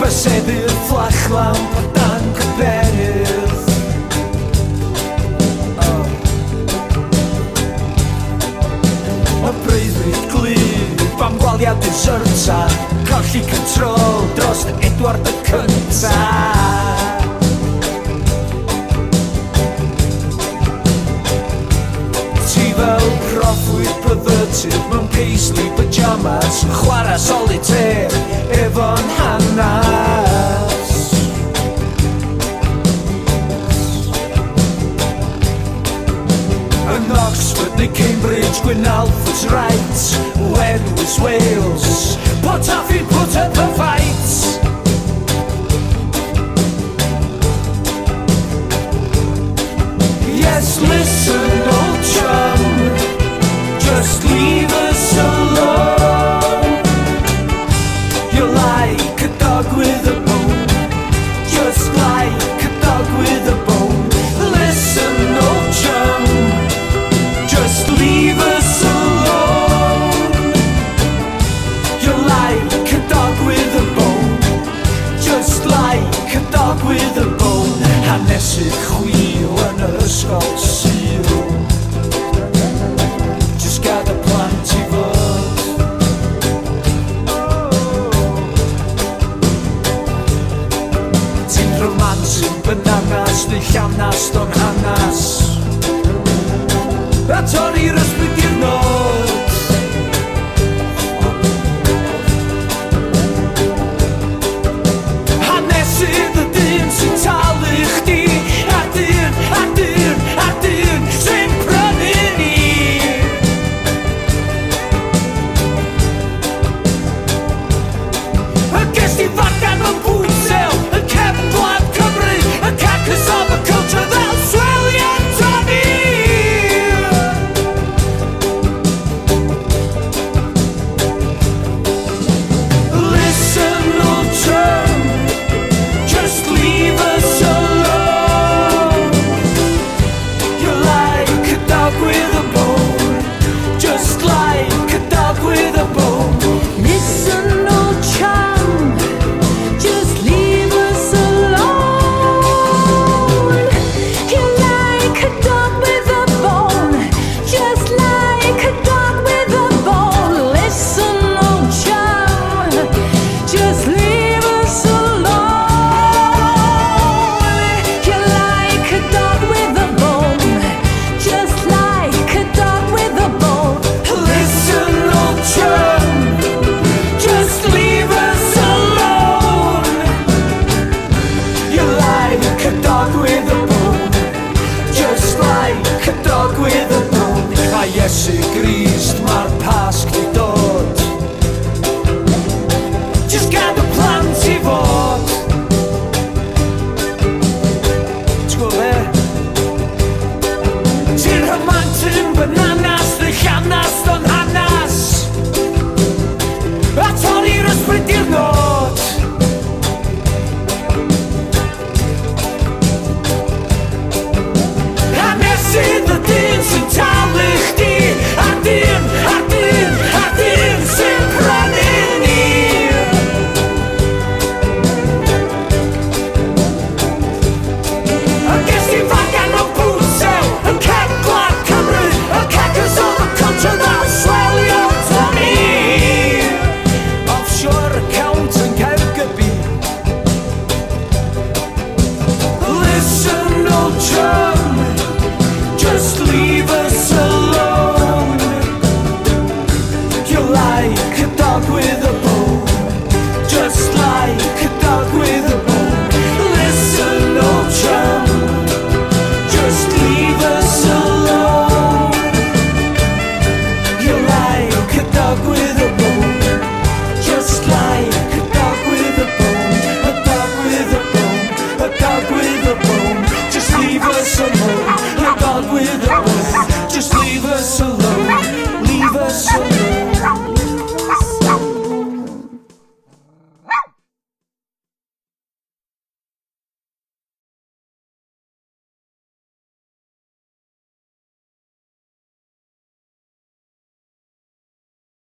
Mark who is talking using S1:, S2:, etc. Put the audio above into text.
S1: Byseddu'r fflachlamp o dan cyperydd. Y breuddwyd glyb am gwaliad deserta, colli control dros Edward y Cynta. Ti fel proffwyd perverted mewn paisley pyjamas yn chwarae solitaire efo'n hanas. Yn Oxford neu Cambridge, Gwynalf's right, when was Wales, put off in put up the fight. Yes, listen, old chum, just leave us alone. You're like a dog with a bone, just like a dog with a bone. Listen, old chum, just leave us alone. You're like a dog with a bone, just like a dog with a bone. Hanesydd chwil yn yr ysgol Sul, just gad y plant i fod. Ti'n romansyn bananas neu llanast o'n hanas, a torri'r ysbryd